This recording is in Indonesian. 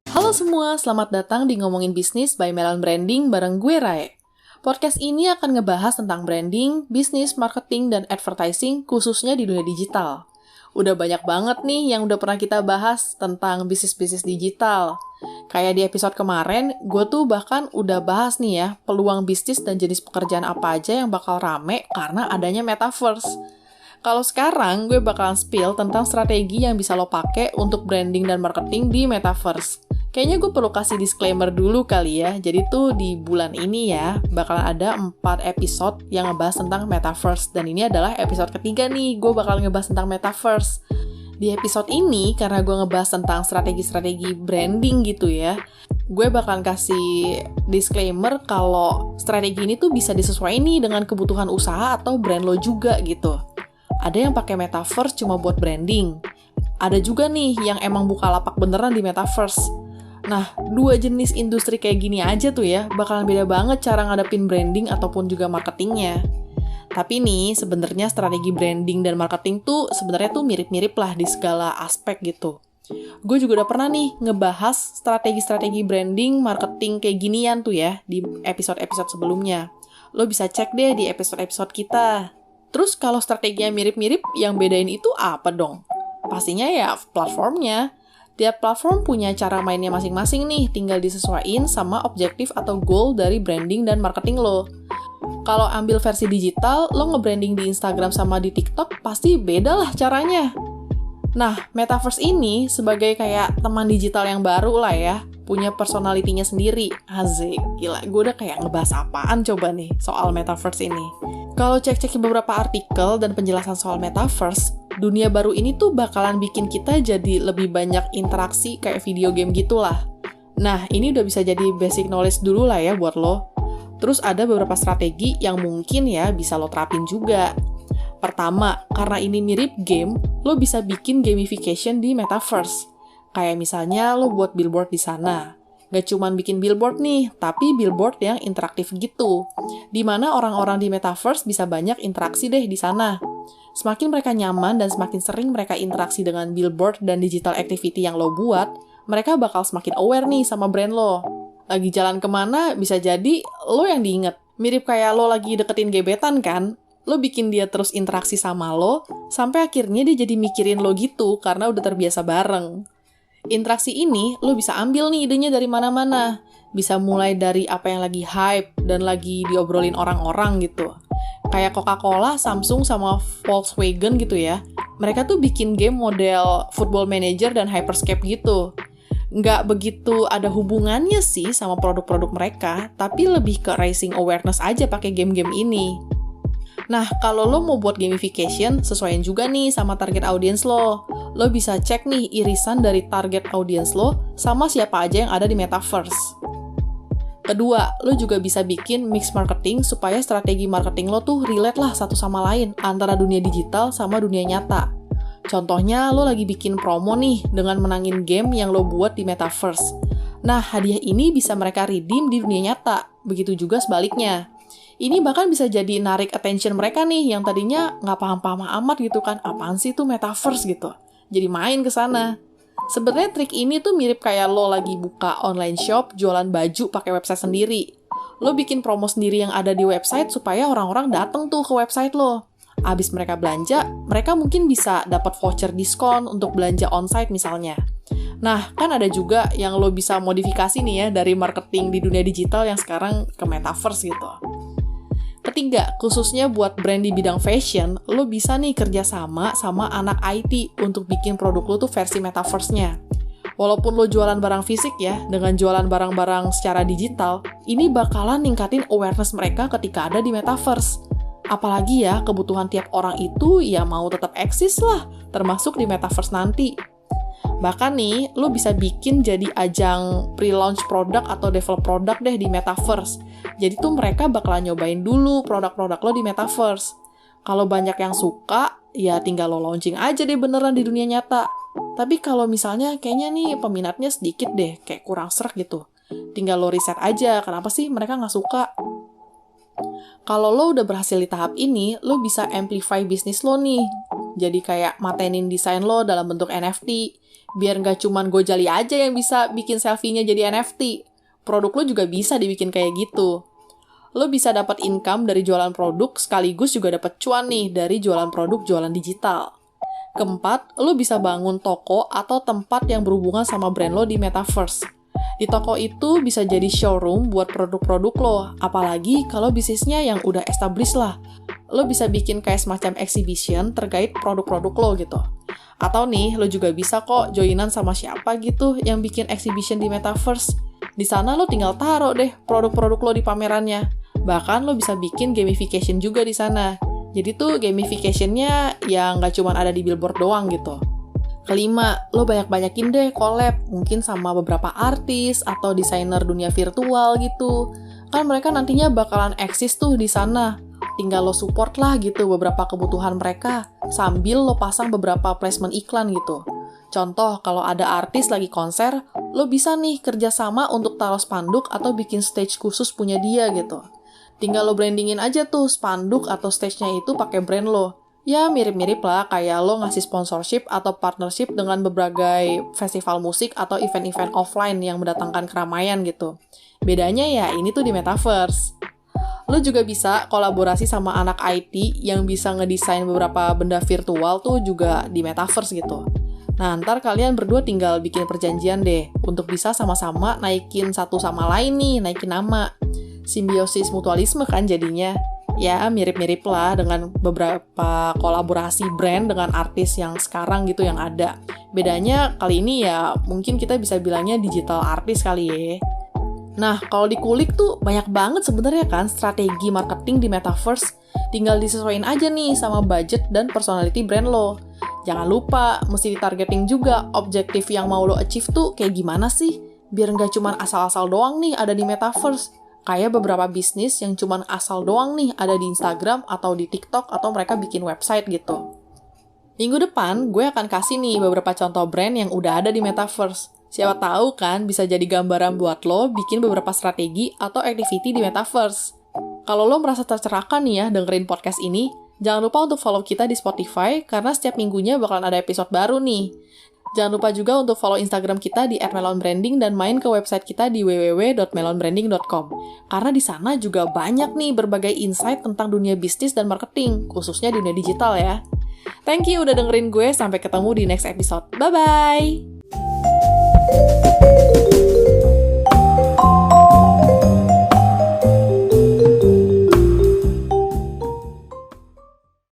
Halo semua, selamat datang di Ngomongin Bisnis by Melon Branding bareng gue Rae. Podcast ini akan ngebahas tentang branding, bisnis, marketing, dan advertising khususnya di dunia digital. Udah banyak banget nih yang udah pernah kita bahas tentang bisnis-bisnis digital. Kayak di episode kemarin, gue tuh bahkan udah bahas nih ya, peluang bisnis dan jenis pekerjaan apa aja yang bakal rame karena adanya metaverse. Kalau sekarang, gue bakalan spill tentang strategi yang bisa lo pakai untuk branding dan marketing di metaverse. Kayaknya gue perlu kasih disclaimer dulu kali ya. Jadi tuh di bulan ini ya, bakalan ada 4 episode yang ngebahas tentang metaverse. Dan ini adalah episode ketiga nih, gue bakal ngebahas tentang metaverse. Di episode ini, karena gue ngebahas tentang strategi-strategi branding gitu ya, gue bakalan kasih disclaimer kalau strategi ini tuh bisa disesuaikan nih dengan kebutuhan usaha atau brand lo juga gitu. Ada yang pakai metaverse cuma buat branding. Ada juga nih yang emang buka lapak beneran di metaverse. Nah, dua jenis industri kayak gini aja tuh ya, bakalan beda banget cara ngadepin branding ataupun juga marketingnya. Tapi nih, sebenarnya strategi branding dan marketing tuh sebenarnya tuh mirip-mirip lah di segala aspek gitu. Gue juga udah pernah nih ngebahas strategi-strategi branding, marketing kayak ginian tuh ya di episode-episode sebelumnya. Lo bisa cek deh di episode-episode kita. Terus kalau strateginya mirip-mirip, yang bedain itu apa dong? Pastinya ya platformnya. Tiap platform punya cara mainnya masing-masing nih, tinggal disesuaiin sama objektif atau goal dari branding dan marketing lo. Kalau ambil versi digital, lo nge-branding di Instagram sama di TikTok, pasti beda lah caranya. Nah, metaverse ini sebagai kayak teman digital yang baru lah ya, punya personality-nya sendiri. Asik, gila, gue udah kayak ngebahas apaan coba nih soal metaverse ini. Kalau cek-cek beberapa artikel dan penjelasan soal metaverse, dunia baru ini tuh bakalan bikin kita jadi lebih banyak interaksi kayak video game gitulah. Nah, ini udah bisa jadi basic knowledge dulu lah ya buat lo. Terus ada beberapa strategi yang mungkin ya bisa lo terapin juga. Pertama, karena ini mirip game, lo bisa bikin gamification di metaverse. Kayak misalnya lo buat billboard di sana. Gak cuman bikin billboard nih, tapi billboard yang interaktif gitu. Dimana orang-orang di metaverse bisa banyak interaksi deh di sana. Semakin mereka nyaman dan semakin sering mereka interaksi dengan billboard dan digital activity yang lo buat, mereka bakal semakin aware nih sama brand lo. Lagi jalan kemana, bisa jadi lo yang diinget. Mirip kayak lo lagi deketin gebetan kan? Lo bikin dia terus interaksi sama lo, sampai akhirnya dia jadi mikirin lo gitu karena udah terbiasa bareng. Interaksi ini, lo bisa ambil nih idenya dari mana-mana. Bisa mulai dari apa yang lagi hype dan lagi diobrolin orang-orang gitu. Kayak Coca-Cola, Samsung, sama Volkswagen gitu ya. Mereka tuh bikin game model Football Manager dan Hyperscape gitu. Nggak begitu ada hubungannya sih sama produk-produk mereka, tapi lebih ke raising awareness aja pakai game-game ini. Nah, kalau lo mau buat gamification, sesuaiin juga nih sama target audience lo. Lo bisa cek nih irisan dari target audience lo sama siapa aja yang ada di metaverse. Kedua, lo juga bisa bikin mix marketing supaya strategi marketing lo tuh relate lah satu sama lain antara dunia digital sama dunia nyata. Contohnya, lo lagi bikin promo nih dengan menangin game yang lo buat di metaverse. Nah, hadiah ini bisa mereka redeem di dunia nyata. Begitu juga sebaliknya. Ini bahkan bisa jadi narik attention mereka nih yang tadinya nggak paham-paham amat gitu kan. Apaan sih tuh metaverse gitu. Jadi main ke sana. Sebenarnya trik ini tuh mirip kayak lo lagi buka online shop, jualan baju pakai website sendiri. Lo bikin promo sendiri yang ada di website supaya orang-orang dateng tuh ke website lo. Abis mereka belanja, mereka mungkin bisa dapat voucher diskon untuk belanja onsite misalnya. Nah, kan ada juga yang lo bisa modifikasi nih ya dari marketing di dunia digital yang sekarang ke metaverse gitu. Ketiga, khususnya buat brand di bidang fashion, lo bisa nih kerjasama sama anak IT untuk bikin produk lo tuh versi metaverse-nya. Walaupun lo jualan barang fisik ya, dengan jualan barang-barang secara digital, ini bakalan ningkatin awareness mereka ketika ada di metaverse. Apalagi ya, kebutuhan tiap orang itu ya mau tetap eksis lah, termasuk di metaverse nanti. Bahkan nih, lo bisa bikin jadi ajang pre-launch produk atau develop produk deh di metaverse. Jadi tuh mereka bakalan nyobain dulu produk-produk lo di metaverse. Kalau banyak yang suka, ya tinggal lo launching aja deh beneran di dunia nyata. Tapi kalau misalnya kayaknya nih peminatnya sedikit deh, kayak kurang sreg gitu. Tinggal lo riset aja, kenapa sih mereka nggak suka? Kalau lo udah berhasil di tahap ini, lo bisa amplify bisnis lo nih. Jadi kayak matenin desain lo dalam bentuk NFT. Biar nggak cuman Gojali aja yang bisa bikin selfie-nya jadi NFT. Produk lo juga bisa dibikin kayak gitu. Lo bisa dapat income dari jualan produk, sekaligus juga dapat cuan nih dari jualan produk jualan digital. Keempat, lo bisa bangun toko atau tempat yang berhubungan sama brand lo di Metaverse. Di toko itu bisa jadi showroom buat produk-produk lo, apalagi kalau bisnisnya yang udah established lah. Lo bisa bikin kayak semacam exhibition terkait produk-produk lo gitu. Atau nih, lo juga bisa kok joinan sama siapa gitu yang bikin exhibition di Metaverse. Di sana lo tinggal taruh deh produk-produk lo di pamerannya. Bahkan lo bisa bikin gamification juga di sana. Jadi tuh gamification-nya ya nggak cuma ada di billboard doang gitu. Kelima, lo banyak-banyakin deh collab, mungkin sama beberapa artis atau desainer dunia virtual gitu. Kan mereka nantinya bakalan eksis tuh di sana. Tinggal lo support lah gitu beberapa kebutuhan mereka, sambil lo pasang beberapa placement iklan gitu. Contoh, kalau ada artis lagi konser, lo bisa nih kerjasama untuk taruh spanduk atau bikin stage khusus punya dia gitu. Tinggal lo brandingin aja tuh spanduk atau stage-nya itu pakai brand lo. Ya mirip-mirip lah kayak lo ngasih sponsorship atau partnership dengan berbagai festival musik atau event-event offline yang mendatangkan keramaian gitu. Bedanya ya ini tuh di Metaverse. Lo juga bisa kolaborasi sama anak IT yang bisa ngedesain beberapa benda virtual tuh juga di Metaverse gitu. Nah, ntar kalian berdua tinggal bikin perjanjian deh untuk bisa sama-sama naikin satu sama lain nih, naikin nama. Simbiosis mutualisme kan jadinya. Ya, mirip-mirip lah dengan beberapa kolaborasi brand dengan artis yang sekarang gitu yang ada. Bedanya kali ini ya mungkin kita bisa bilangnya digital artist kali ya. Nah, kalau dikulik tuh banyak banget sebenarnya kan strategi marketing di Metaverse. Tinggal disesuaiin aja nih sama budget dan personality brand lo. Jangan lupa, mesti ditargeting juga objektif yang mau lo achieve tuh kayak gimana sih? Biar nggak cuma asal-asal doang nih ada di Metaverse. Kayak beberapa bisnis yang cuma asal doang nih ada di Instagram atau di TikTok atau mereka bikin website gitu. Minggu depan, gue akan kasih nih beberapa contoh brand yang udah ada di Metaverse. Siapa tahu kan bisa jadi gambaran buat lo bikin beberapa strategi atau activity di Metaverse. Kalau lo merasa tercerahkan nih ya dengerin podcast ini, jangan lupa untuk follow kita di Spotify karena setiap minggunya bakalan ada episode baru nih. Jangan lupa juga untuk follow Instagram kita di @melonbranding dan main ke website kita di www.melonbranding.com. Karena di sana juga banyak nih berbagai insight tentang dunia bisnis dan marketing, khususnya di dunia digital ya. Thank you udah dengerin gue, sampai ketemu di next episode. Bye-bye!